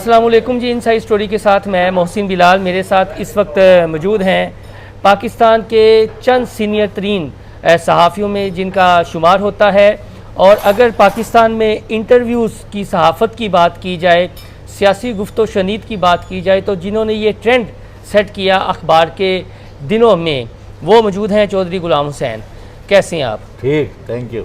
अस्सलाम वालेकुम जी। Inside story के साथ मैं मोहसिन बिलाल, मेरे साथ इस वक्त मौजूद हैं पाकिस्तान के चंद सीनियर तरीन सहाफ़ियों में जिनका शुमार होता है। और अगर पाकिस्तान में इंटरव्यूज़ की सहाफ़त की बात की जाए, सियासी गुफ्तो शनीद की बात की जाए, तो जिन्होंने ये ट्रेंड सेट किया अखबार के दिनों में, वो मौजूद हैं चौधरी गुलाम हुसैन। कैसे हैं आप? ठीक, थैंक यू।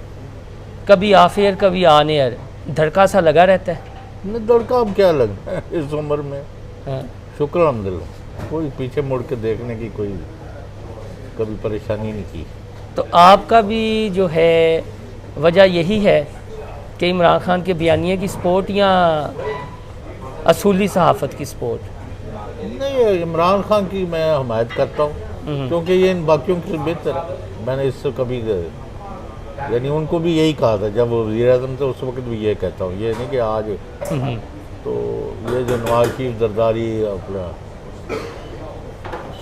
कभी ऑफ एयर कभी ऑन एयर धड़का सा लगा रहता है। नहीं, दौड़का अब क्या लगता है इस उम्र में। हाँ। शुक्र अल्हम्दुलिल्लाह, कोई पीछे मुड़ के देखने की कोई कभी परेशानी नहीं की। तो आपका भी जो है वजह यही है कि इमरान खान के बयानिए की सपोर्ट या असूली सहाफ़त की सपोर्ट? नहीं, इमरान खान की मैं हमायत करता हूँ क्योंकि ये इन बाकियों से बेहतर है। मैंने इससे कभी यानी उनको भी यही कहा था जब वो वज़ीर आज़म थे, उस वक्त भी ये कहता हूँ, ये नहीं कि आज। तो ये जो नवाज शरीफ, जरदारी, अपना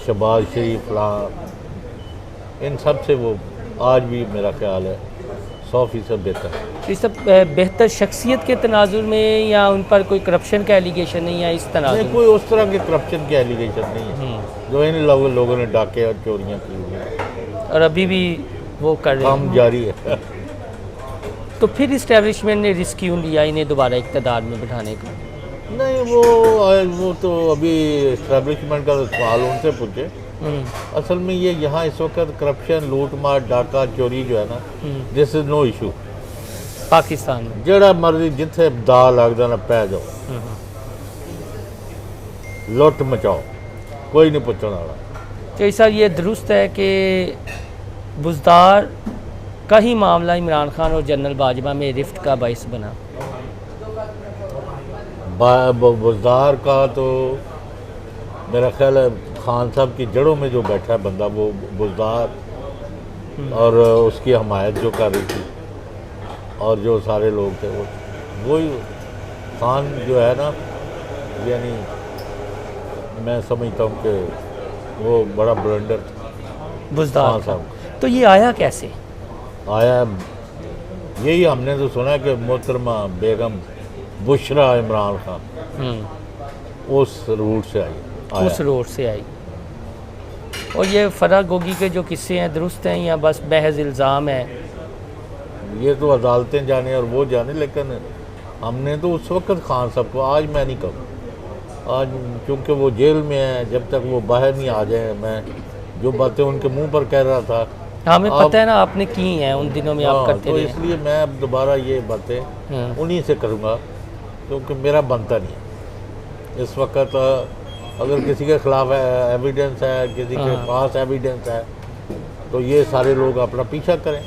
शहबाज शरीफ, इन सब से वो आज भी मेरा ख्याल है 100% बेहतर है। तो इस सब बेहतर शख्सियत के तनाजुर में या उन पर कोई करप्शन का एलिगेशन नहीं, या इस तनाजुर नहीं, में? कोई उस तरह के करप्शन के एलिगेशन नहीं है जो इन लोगों ने डाके और चोरियाँ की हुई हैं। और अभी भी वो कर रहे काम हैं। जारी है। तो फिर इस्टेब्लिशमेंट ने रिस्क क्यों लिया इन्हें दोबारा इक़्तिदार में बिठाने का? नहीं, वो तो अभी इस्टेब्लिशमेंट का सवाल उनसे पूछे। असल में ये यहाँ इस वक्त करप्शन, लूट मार, डाका, चोरी जो है ना, this is no issue Pakistan में जड़ा मर्जी जिथे दा लगदा ना पै जाओ, लुट मचाओ, कोई नहीं पूछने वाला। तो सर ये दुरुस्त है कि बुज़दार का ही मामला इमरान खान और जनरल बाजवा में रिफ्ट का बाइस बना? बुज़दार का तो मेरा ख्याल है खान साहब की जड़ों में जो बैठा है बंदा, वो बुज़दार और उसकी हमायत जो कर रही थी और जो सारे लोग थे, वही खान जो है ना, यानी मैं समझता हूँ कि वो बड़ा ब्लंडर था बुज़दार खान का। साहब। तो ये आया कैसे? आया यही हमने तो सुना कि मोहतरमा बेगम बुशरा इमरान खान उस रूट से आया। उस रोड से आई। और ये फरा गोगी के जो किस्से हैं दुरुस्त हैं या बस महज इल्ज़ाम है? ये तो अदालतें जाने और वो जाने, लेकिन हमने तो उस वक्त खान साहब को, आज मैं नहीं कहूँ, आज क्योंकि वो जेल में है, जब तक वो बाहर नहीं आ जाए, मैं जो बातें उनके मुंह पर कह रहा था, हमें पता है ना आपने की हैं उन दिनों में, आप करते तो रहे। इसलिए मैं अब दोबारा ये बातें उन्हीं से करूँगा क्योंकि मेरा बनता नहीं है इस वक्त। अगर किसी के खिलाफ एविडेंस है, किसी के पास एविडेंस है, तो ये सारे लोग अपना पीछा करें।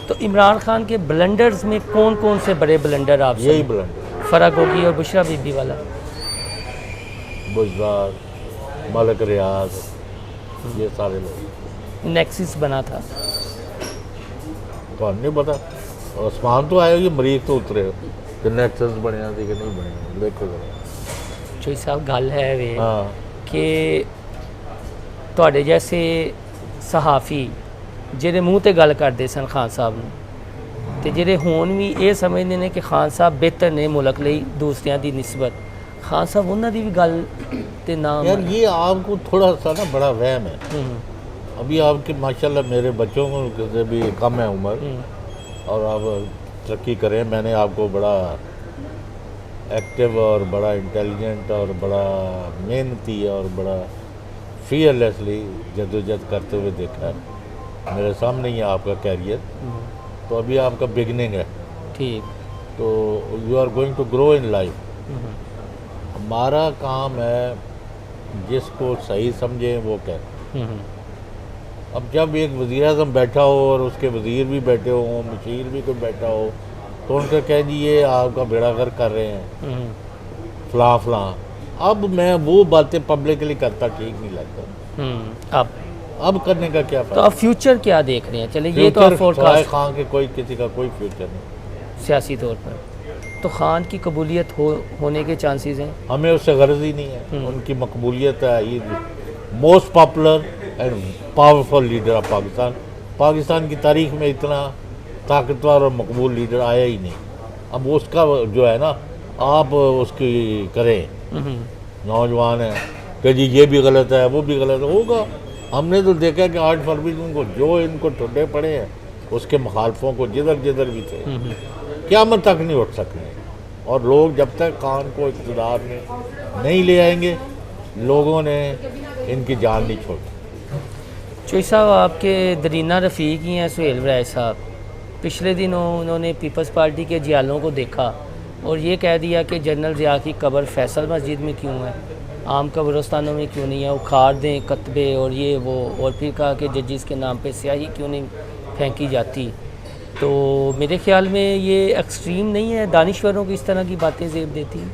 तो इमरान खान के ब्लंडर्स में कौन कौन से बड़े ब्लंडर आप? यही ब्लंडर, फरा गोगी और बुशरा बीबी वाला, बुज़दार, मलिक रियाज, ये सारे लोग। नेक्सिस बना था। तो नहीं पता, आसमान तो आएगी, मरीज तो उतरे कि नेक्सस बनया थी कि नहीं बनया, देखो जरा। चोई साहब गल है वे हाँ, कि ਤੁਹਾਡੇ जैसे सहाफ़ी ਜਿਹੜੇ ਮੂੰਹ ਤੇ ਗੱਲ ਕਰਦੇ ਸਨ ਖਾਨ ਸਾਹਿਬ ਨੂੰ, ਤੇ ਜਿਹੜੇ ਹੁਣ ਵੀ ਇਹ ਸਮਝਦੇ ਨੇ ਕਿ ਖਾਨ ਸਾਹਿਬ ਬਿਹਤਰ ਨੇ ਮੁਲਕ ਲਈ ਦੂਸਰਿਆਂ ਦੀ ਨਿਸਬਤ, ਖਾਨ ਸਾਹਿਬ ਉਹਨਾਂ ਦੀ ਵੀ ਗੱਲ ਤੇ ਨਾ यार ये आपको थोड़ा सा ना बड़ा वहम है। अभी आपके माशाल्लाह मेरे बच्चों को से भी कम है उम्र और आप तरक्की करें। मैंने आपको बड़ा एक्टिव और बड़ा इंटेलिजेंट और बड़ा मेहनती और बड़ा फियरलेसली जद्दोजहद करते हुए देखा है। मेरे सामने ही आपका कैरियर, तो अभी आपका बिगनिंग है, ठीक। तो you are going to grow in life. हमारा काम है जिसको सही समझें वो कहें। अब जब एक वज़ीर आज़म बैठा हो और उसके वज़ीर भी बैठे हो, मशीर भी कोई बैठा हो, तो उनका कह दिए आपका बेड़ागर कर रहे हैं फलां फलां। अब मैं वो बातें पब्लिकली करता ठीक नहीं लगता। अब करने का क्या तो फायदा? आप फ्यूचर क्या देख रहे हैं? चले ये तो आप फ्यूचर फोरकास्ट खान के कोई किसी का कोई फ्यूचर नहीं। सियासी तौर पर तो खान की कबूलियत होने के चांसेस हैं? हमें उससे गर्ज ही नहीं है। उनकी मकबूलियत है, he most popular and powerful leader of Pakistan. Pakistan की तारीख में इतना ताकतवर और मकबूल लीडर आया ही नहीं। अब उसका जो है ना, आप उसकी करें नौजवान हैं कि जी ये भी गलत है वो भी गलत है, होगा। हमने तो देखा कि 8 फरवरी को जो इनको ठुड्डे पड़े हैं उसके मुखालफों को जिधर जिधर भी थे क़यामत तक नहीं उठ सकते। और लोग जब तक खान को इक़्तिदार में नहीं ले आएंगे, लोगों ने इनकी जान नहीं छोड़ी। चोई साहब, आपके दरीना रफ़ीक ही हैं सुहेल बराए साहब। पिछले दिनों उन्होंने पीपल्स पार्टी के जियालों को देखा और ये कह दिया कि जनरल ज़िया की कब्र फैसल मस्जिद में क्यों है, आम कब्रस्तानों में क्यों नहीं है, उखाड़ दें कतबे और ये वो। और फिर कहा कि जजिस के नाम पे स्याही क्यों नहीं फेंकी जाती। तो मेरे ख्याल में ये एक्सट्रीम नहीं है, दानिश्वरों को इस तरह की बातें ज़ेब देती हैं।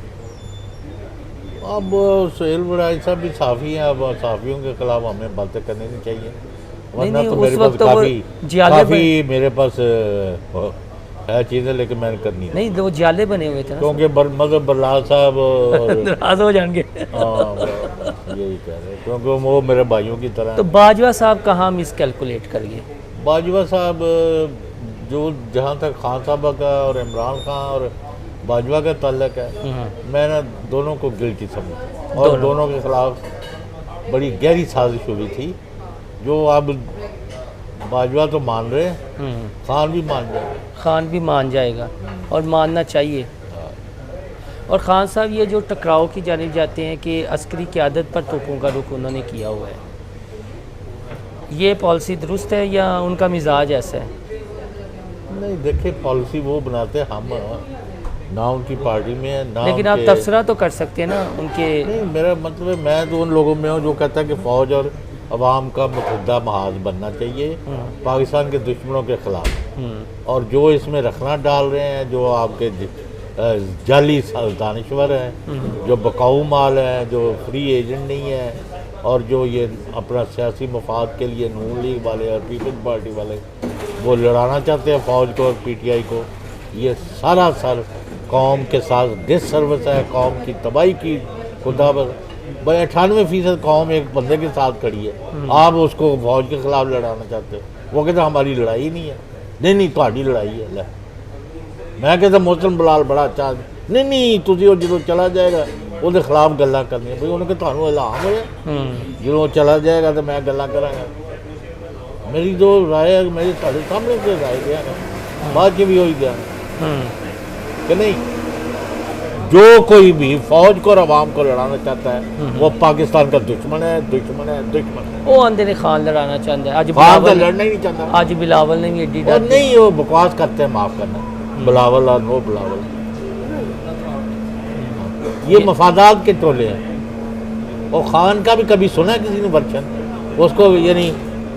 अब सुहेल बराए साहब भी साफ़ी हैं, अब साफ़ियों के खिलाफ हमें बातें करनी नहीं चाहिए, वरना तो मेरे पास काफ़ी मेरे पास है चीज़ें, लेकिन मैंने करनी नहीं। वो जाले बने हुए थे क्योंकि मतलब बरलाल साहब नाराज़ हो जाएंगे। यही कह रहे हैं, क्योंकि वो मेरे भाइयों की तरह। तो बाजवा साहब कहाँ मिस कैलकुलेट करिए? बाजवा साहब जो जहाँ तक खान साहब का और इमरान खान और बाजवा का ताल्लुक है, मैंने दोनों को गिल्टी समझा और दोनों के खिलाफ बड़ी गहरी साजिश हुई थी, जो अब बाजवा तो मान रहे हैं, खान भी मान रहे हैं। खान भी मान जाएगा और मानना चाहिए। और ख़ान साहब ये जो टकराव की जानिब जाते हैं कि अस्करी क़यादत पर तोपों का रुख उन्होंने किया हुआ है, ये पॉलिसी दुरुस्त है या उनका मिजाज ऐसा है? नहीं, देखिए पॉलिसी वो बनाते हैं, हम ना उनकी पार्टी में है ना। लेकिन आप तबसरा तो कर सकते हैं ना उनके। नहीं, मेरा मतलब है मैं तो उन लोगों में हूँ जो कहता है कि फ़ौज और अवाम का मुतहदा महाज बनना चाहिए पाकिस्तान के दुश्मनों के ख़िलाफ़। और जो इसमें रखना डाल रहे हैं, जो आपके जाली दानिश्वर हैं, जो बकाऊ माल हैं, जो फ्री एजेंट नहीं है, और जो ये अपना सियासी मफाद के लिए नून लीग वाले और पीपल्स पार्टी वाले वो लड़ाना चाहते हैं फ़ौज को और PTI को, ये सारा सर कौम के साथ डिससर्विस है, कौम की तबाही की। खुदा भाई 98% कौम एक बंदे के साथ खड़ी है, आप उसको फौज के खिलाफ लड़ाना चाहते हो। वो कहते हमारी लड़ाई नहीं है। नहीं तुम्हारी लड़ाई है। ले मैं कहता मोहसिन बिलाल बड़ा अच्छा, नहीं तुझे जो चला जाएगा वो खिलाफ गल्लां करनी भाई, उन्होंने थानू इल्हाम होया जो चला जाएगा तो मैं गल्लां करांगा। मेरी जो राय है मेरे साढ़े सामने से राय गया ना, बाद भी हो ही गया कि नहीं। जो कोई भी फौज को और अवाम को लड़ाना चाहता है वो पाकिस्तान का दुश्मन है, दुश्मन है, दुश्मन है। वो आंदे ने खान लड़ाना चाहता है, आज खान तो लड़ना ही नहीं चाहता। आज बिलावल ने भी एडी और नहीं, वो बकवास करते हैं, माफ़ करना, बिलावल और नो बिलावल, ये मफादात के टोले हैं। और खान का भी कभी सुना है किसी ने वर्षन उसको, यानी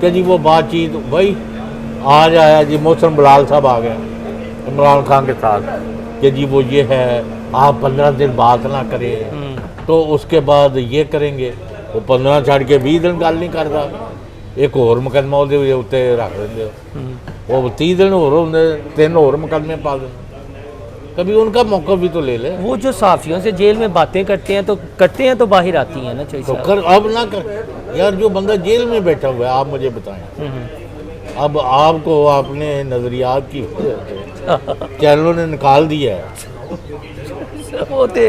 कि जी वो बातचीत भाई आज आया जी मोहसिन बिलाल साहब आ गए इमरान खान के साथ कि जी वो ये है, आप 15 दिन बात ना करें तो उसके बाद ये करेंगे। वो 15 छड़ के 20 दिन गल नहीं करता, एक होर मुकदमा उसके उत्ते रख देंगे, वो 30 दिन होर होंगे, 3 होर मुकदमे पा देंगे। कभी उनका मौका भी तो ले ले। वो जो साफियों से जेल में बातें करते हैं तो बाहर आती हैं ना, चाहिए तो कर, अब ना कर यार। जो बंदा जेल में बैठा हुआ है, आप मुझे बताएं, अब आपको आपने नजरियात की चैनलों ने निकाल दिया है, वो तो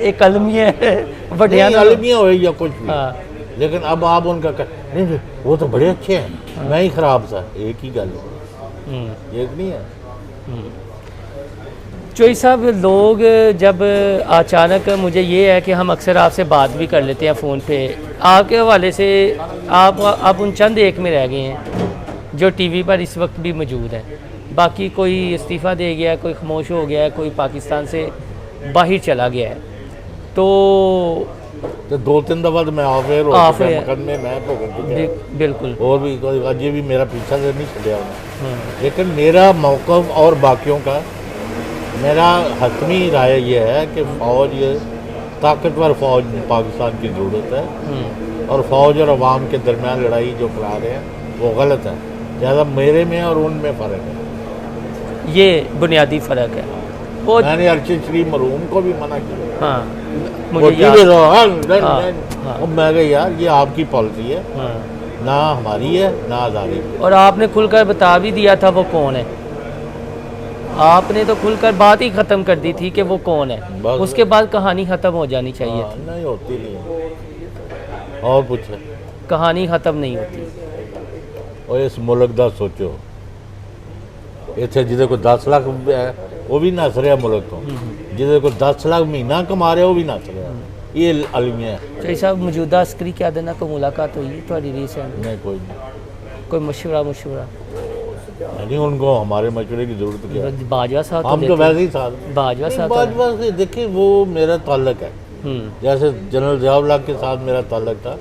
एक अलमिया है, अलमिया हो या कुछ भी। लेकिन अब आप उनका नहीं वो तो बड़े अच्छे हैं, मैं ही खराब था, एक ही गल एक नहीं है। चोई साहब, लोग जब अचानक, मुझे ये है कि हम अक्सर आपसे बात भी कर लेते हैं फ़ोन पे, आपके हवाले से आप उन चंद एक में रह गए हैं जो टीवी पर इस वक्त भी मौजूद है। बाकी कोई इस्तीफ़ा दे गया, कोई खामोश हो गया है, कोई पाकिस्तान से बाहर चला गया है। तो 2-3 दफ़ा तो मैं ऑफेयर हो चुका है मुकदमे में भुगत चुका। बिल्कुल। और भी अजय भी मेरा पीछा से नहीं छड़िया उन्हें। लेकिन मेरा मौक़िफ़ और बाकियों का, मेरा हतमी राय ये है कि फ़ौज, ताकतवर फ़ौज पाकिस्तान की ज़रूरत है, और फ़ौज और अवाम के दरमियान लड़ाई जो करा रहे हैं वो गलत है। ज़्यादा मेरे में और उनमें फ़र्क है, ये बुनियादी फ़र्क है। वो मैंने अरशद शरीफ मरहूम को भी मना किया। हाँ, मुझे मैं कहा यार ये आपकी पॉलिसी है, ना हमारी है ना आज़ादी। और आपने खुलकर बता भी दिया था वो कौन है। आपने तो खुलकर बात ही ख़त्म कर दी थी कि वो कौन है, बस। उसके बाद कहानी ख़त्म हो जानी चाहिए हाँ, थी। नहीं होती नहीं। और पूछे कहानी ख़त्म नहीं होती। और इस मुल्क का सोचो, इतने जिदे को 10 लाख है वो भी नस रहा मुल्क तो, जिदे को 10 लाख महीना कमा रहा वो भी नस रहा। ये अलमिया है। तो साहब मौजूदा अस्करी क्यादत नाल कोई मुलाकात हुई थोड़ी रीसेंट? नहीं कोई नहीं, कोई मशवरा नहीं उनको हमारे मशवरे की जरूरत क्या है? बाजवा साहब हम तो देते- वैसे ही साथ बाजवा साहब तो- बाजवा से देखिए वो मेरा ताल्लुक है, जैसे जनरल ज़ियाउल हक के साथ मेरा ताल्लुक था,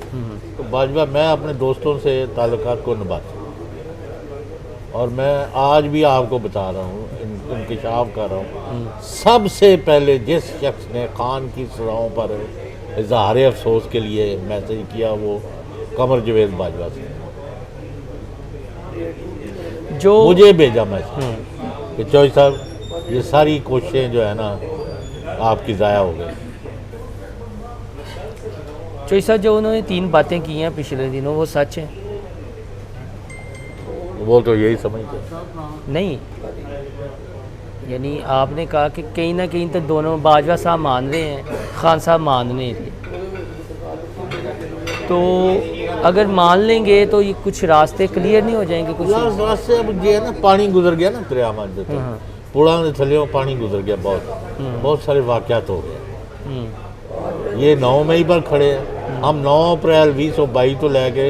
तो बाजवा मैं अपने दोस्तों से ताल्लुकात को निभाता हूँ। और मैं आज भी आपको बता रहा हूँ, इंकशाफ कर रहा हूँ, सबसे पहले जिस शख्स ने खान की सज़ाओं पर इजहार अफसोस के लिए मैसेज किया वो कमर जवेद बाजवा से जो मुझे भेजा मैसेज कि चौधरी साहब ये सारी कोशिशें जो है ना आपकी ज़ाया हो गई। चौधरी साहब जो उन्होंने 3 बातें की हैं पिछले दिनों वो सच है? वो तो यही समझते नहीं, यानी आपने कहा कि कहीं ना कहीं तो दोनों बाजवा साहब मान रहे हैं, खान साहब मान नहीं रहे, तो अगर मान लेंगे तो ये कुछ रास्ते क्लियर नहीं हो जाएंगे कुछ? लास्ट लास्ट से अब ये है ना पानी गुजर गया ना दरिया में जो हाँ। पुड़ा के थले पानी गुजर गया, बहुत सारे वाक़यात हो गए। हम्म, ये 9 मई पर खड़े हैं, हम 9 अप्रैल 2022 तो लेके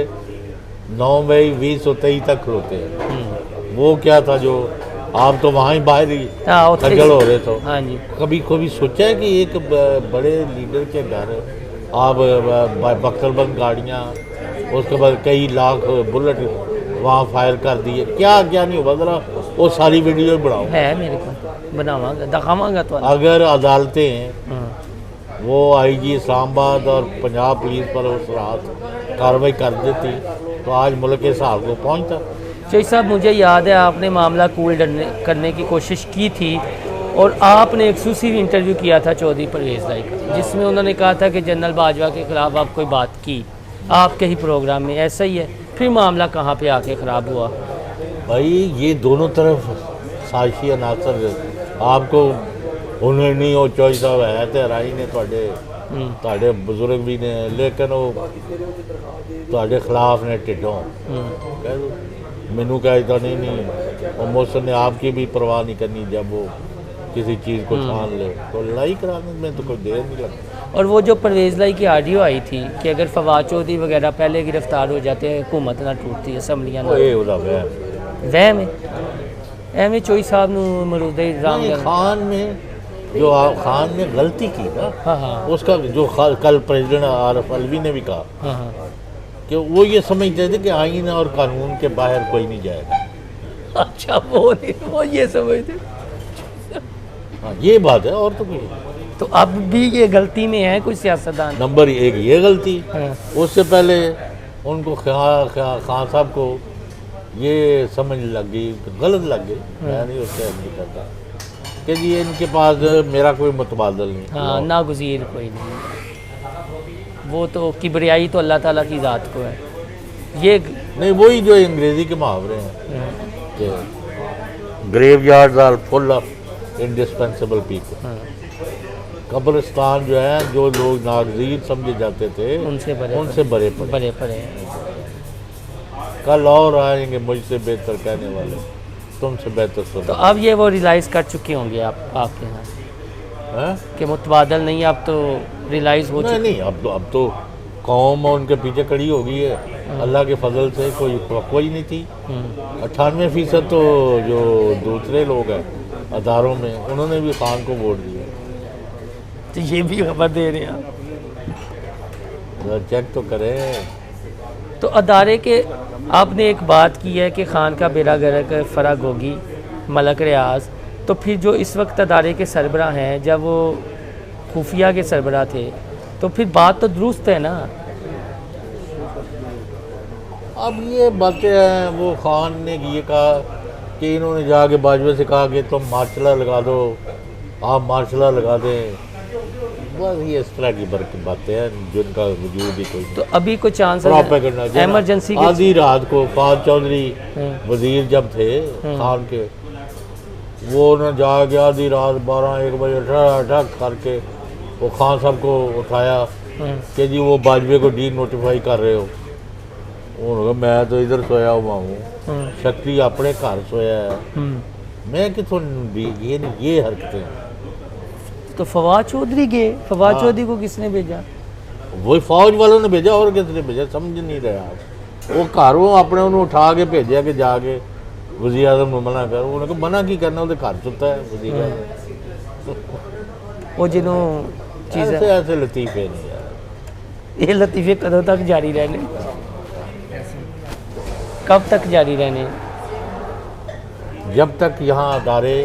9 मई 2023 तक खड़ोते हैं। वो क्या था जो आप तो वहाँ ही बाहर ही हाँ, उत्थे- खज्जल हो रहे थे। हाँ जी। कभी सोचा है कि एक बड़े लीडर के घर आप बख्तरबंद गाड़ियाँ, उसके बाद कई लाख बुलेट वहाँ फायर कर दिए, क्या क्या नहीं हुआ? जरा वो सारी वीडियो बनाओ, है मेरे को, बनावांगा दिखावांगा तो। अगर अदालतें हाँ। वो आईजी इस्लामाबाद और पंजाब पुलिस पर उस रात कार्रवाई कर देती तो आज मुल्क के हिसाब को पहुँचता। चौधरी साहब मुझे याद है आपने मामला कूल करने की कोशिश की थी और आपने एक्सक्लूसिव इंटरव्यू किया था चौधरी परवेज़ लाई का, जिसमें उन्होंने कहा था कि जनरल बाजवा के ख़िलाफ़ आप कोई बात की आपके ही प्रोग्राम में, ऐसा ही है? फिर मामला कहाँ पे आके ख़राब हुआ? भाई ये दोनों तरफ साजिशी अनासर आपको उन्हें नहीं हो चौधरी साहब है तो राही ने ਤੁਹਾਡੇ ਬਜ਼ੁਰਗ ਵੀ ਨੇ, लेकिन वो ਤੁਹਾਡੇ खिलाफ ने टिड्डों कह दो मैनू कहता नहीं और मौसम ने आपकी भी परवाह नहीं करनी, जब वो किसी चीज़ को छान ले तो लड़ाई कराने में तो कोई देर नहीं लगती। और वो जो परवेज़ लाई की ऑडियो आई थी कि अगर फवाद चौधरी वगैरह पहले गिरफ्तार हो जाते हैं हुकूमत ना टूटती, असम्बलियाँ ना, ये ਉਹਦਾ वहम वहम है एवं चौधरी साहब नूं मरूदे इल्ज़ाम नहीं, खान में जो खान ने गलती की ना, हाँ हाँ उसका जो कल प्रेसिडेंट आरिफ अलवी ने भी कहा हाँ हाँ कि वो ये समझते थे कि आइन और कानून के बाहर कोई नहीं जाएगा। अच्छा वो ये समझते, हाँ ये बात है और तो कुछ नहीं। तो अब भी ये गलती में है कुछ सियासतदान? नंबर 1 ये गलती, हाँ। उससे पहले उनको खान साहब को ये समझ लग गई, गलत लग गई, मैं नहीं उससे नहीं करता कि जी इनके पास मेरा कोई मुतबादल नहीं। हाँ, नागुज़ीर कोई नहीं, वो तो किबरियाई तो अल्लाह ताला की ज़ात को है। ये नहीं वही जो अंग्रेज़ी के मुहावरे हैं हाँ, कि graveyards are full of indispensable people. हाँ, कब्रिस्तान जो है जो लोग नागजीर समझे जाते थे उनसे बड़े पड़े। बड़े पड़े हैं। कल और आएंगे मुझसे बेहतर कहने वाले, तुमसे बेहतर सुन। तो अब ये वो रियलाइज़ कर चुके होंगे आपके यहाँ हैं? कि मुतबादल नहीं, अब तो रियलाइज़ हो नहीं चुके। नहीं अब तो कौम उनके पीछे खड़ी हो गई है, अल्लाह के फजल से कोई नहीं थी। 98% तो जो दूसरे लोग हैं अदारों में उन्होंने भी खान को वोट दिया। तो ये भी खबर दे रहे हैं आप। जरा चेक तो करें। तो अदारे के आपने एक बात की है कि खान का बेड़ा गर्क फ़राग होगी मलक रियाज, तो फिर जो इस वक्त अदारे के सरबरा हैं, जब वो खुफिया के सरबरा थे तो फिर बात तो दुरुस्त है ना? अब ये बातें हैं, वो खान ने ये कहा कि इन्होंने जाके बाजवा से कहा कि तुम मार्शल लगा दो, आप मार्शल लगा दें, बस ये इस तरह की बातें हैं जिनका वजूद ही कोई तो अभी कोई चांस प्रोपेगेंडा। एमरजेंसी आधी रात को फवाद चौधरी हाँ। वजीर जब थे खान के, वो न जाके आधी रात 12-1 बजे ठक करके वो खान साहब को उठाया कि जी वो बाजवे को डी नोटिफाई कर रहे हो। उन्होंने कहा मैं तो इधर सोया हुआ हूँ, शक्ति अपने घर सोया है, मैं कितों ये हरकतें। तो फवाद चौधरी गए, फवाद चौधरी को किसने भेजा? वही फौज वालों ने भेजा, और किसने भेजा समझ नहीं रहे आप। वो घरों अपने उन्होंने उठा के भेजा कि जाके वज़ीर आज़म को मना कर। उन्होंने कहा मना की करना, वो घर सुता है वज़ीर आज़म। वो जिन्हों चीज़ें ऐसे लतीफ़े नहीं यार। ये लतीफ़े कदों तक जारी रहने, कब तक जारी रहने? जब तक यहाँ अदारे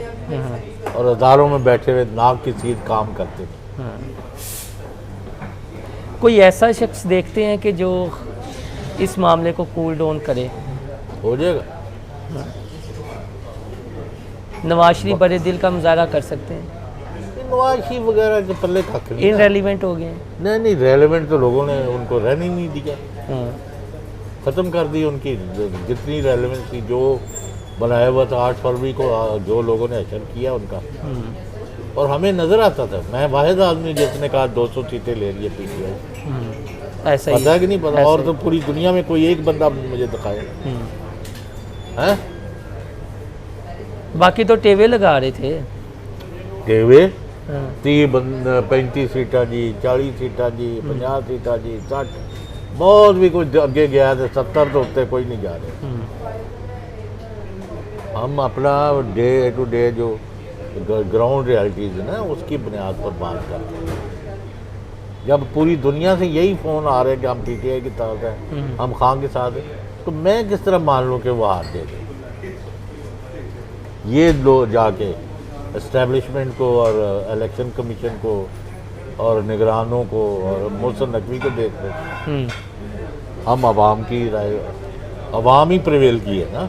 और अदारों में बैठे हुए नाक की सीध काम करते नहीं। कोई ऐसा शख्स देखते हैं कि जो इस मामले को कूल डाउन करे? हो जाएगा। नवाज शरीफ बड़े दिल का मुजाहरा कर सकते हैं? नवाज शरीफ वगैरह के पल्ले खक नहीं। इनरेलीवेंट हो गए? नहीं, रेलेवेंट तो लोगों ने उनको रहने नहीं दिया, ख़त्म कर दी उनकी जितनी रेलेवेंसी। जो बनाया हुआ था 8 फरवरी को, जो लोगों ने एक्शन किया उनका, और हमें नज़र आता था। मैं वाहिद आदमी जिसने कहा 200 सीटें ले रही है पीटीआई। ऐसा ही पता है कि नहीं पता? और तो पूरी दुनिया में कोई एक बंदा मुझे दिखाए हैं। बाकी तो टेवे लगा रहे थे। टेवे 35 सीटा जी, 40 सीटा जी, 50 सीटा जी, 60, बहुत भी कुछ अगे गया तो 70 तो उत्ते कोई नहीं जा रहे। हम अपना डे टू डे जो ग्राउंड रियलिटीज़ है ना, उसकी बुनियाद पर बात करते हैं। जब पूरी दुनिया से यही फ़ोन आ रहे हैं कि हम पीटीआई की तरफ हैं, हम खान के साथ हैं, तो मैं किस तरह मान लूँ कि वो हार दे दें? ये लोग जाके इस्टेब्लिशमेंट को और इलेक्शन कमीशन को और निगरानों को और मोहसिन नकवी को देख रहे हैं। हम आवाम की राय, आवाम ही प्रिवेल की है ना।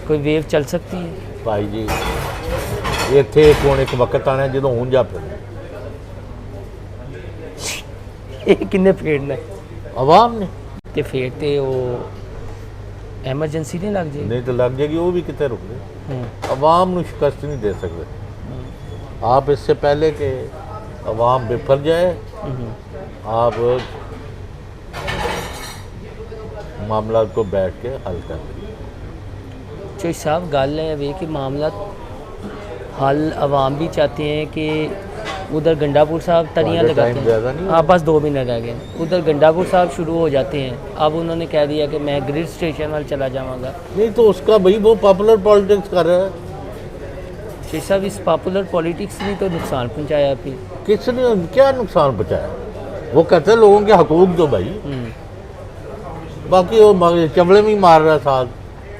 कोई वेव चल सकती है भाई जी। इत्थे कोण एक वक्त आना जो हूँ जा फिर किन्ने फेड़ना है? आवाम ने। ते फेड़ते वो एमरजेंसी नहीं लग जाएगी? नहीं तो लग जाएगी, वो भी कितने रुक गए। आवाम को शिकस्त नहीं दे सकते आप। इससे पहले कि आवाम बिफर जाए, आप मामला को बैठ के हल कर दें। चोई साहब गल है वे कि मामला हल आवाम भी चाहते हैं कि उधर गंडापुर साहब तरियाँ लगाते हैं। हाँ बस 2 महीने रह गए। उधर गंडापुर साहब शुरू हो जाते हैं। अब उन्होंने कह दिया कि मैं ग्रिड स्टेशन वाल चला जाऊँगा। नहीं तो उसका भाई वो पॉपुलर पॉलिटिक्स कर रहा है। शेख साहब इस पॉपुलर पॉलिटिक्स ने तो नुकसान पहुँचाया। फिर किसने क्या नुकसान पहुँचाया? वो कहते हैं लोगों के हकूक दो भाई, बाकी वो चबड़े में ही मार रहा साथ।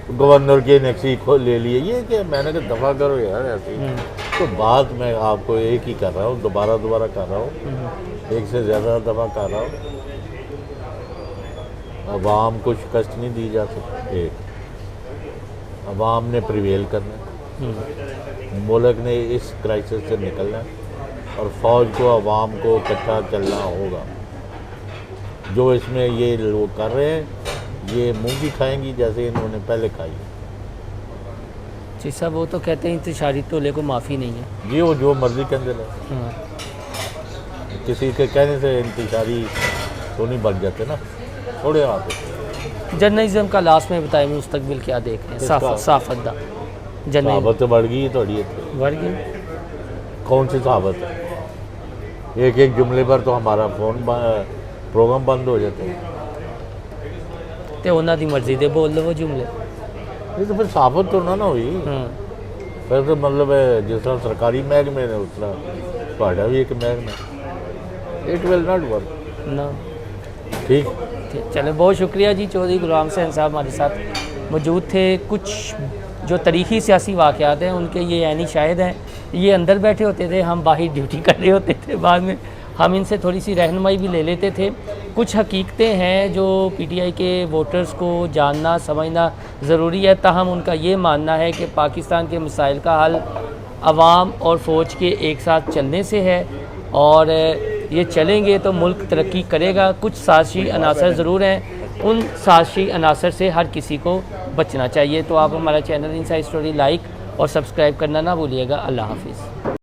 गवर्नर के नेक्सी खो ले लिए, ये क्या? मैंने कहा दफ़ा करो यार ऐसी। तो बात मैं आपको एक ही कर रहा हूँ, दोबारा कर रहा हूँ, एक से ज़्यादा दफ़ा कर रहा हूँ। अवाम को शिकस्त नहीं दी जा सकती। एक अवाम ने प्रिवेल करना, मुल्क ने इस क्राइसिस से निकलना, और फ़ौज को अवाम को इकट्ठा चलना होगा। जो इसमें ये लोग कर रहे हैं, ये मुंह भी खाएंगी जैसे इन्होंने पहले खाई। जी साहब वो तो कहते हैं इंतशारी टोले को माफ़ी नहीं है जी, वो जो मर्जी कहते हैं। किसी के कहने से इंतशारी तो नहीं बन जाते ना, थोड़े आप। जर्नलिज्म का लास्ट में बताए मुस्तकबिल क्या देख रहे हैं? साफत सहाबत तो बढ़ गई थोड़ी, बढ़ गई। कौन सी सहाबत है? एक एक जुमले पर तो हमारा प्रोग्राम बंद हो जाता है। तो उन्होंने दी मर्जी दे बोल लो वो जुमले। नहीं तो फिर साबित तो ना हुई। फिर तो मतलब है जिस तरह सरकारी महकमे ने उस तरह ਤੁਹਾਡਾ भी एक महकमा, इट विल नॉट वर्क ना। ठीक। चले, बहुत शुक्रिया जी। चौधरी गुलाम हुसैन साहब हमारे साथ मौजूद थे। कुछ जो तारीख़ी सियासी वाक़यात हैं उनके ये यानी शायद हैं। ये अंदर बैठे होते थे, हम बाहर ड्यूटी कर रहे होते थे। बाद में हम इनसे थोड़ी सी रहनुमाई भी ले लेते थे। कुछ हकीकतें हैं जो पीटीआई के वोटर्स को जानना समझना ज़रूरी है। ताहम उनका ये मानना है कि पाकिस्तान के मसाइल का हल अवाम और फ़ौज के एक साथ चलने से है, और ये चलेंगे तो मुल्क तरक्की करेगा। कुछ साजिशी अनासर ज़रूर हैं, उन साजिशी अनासर से हर किसी को बचना चाहिए। तो आप हमारा चैनल इनसाइड स्टोरी लाइक और सब्सक्राइब करना ना भूलिएगा। अल्लाह हाफिज़।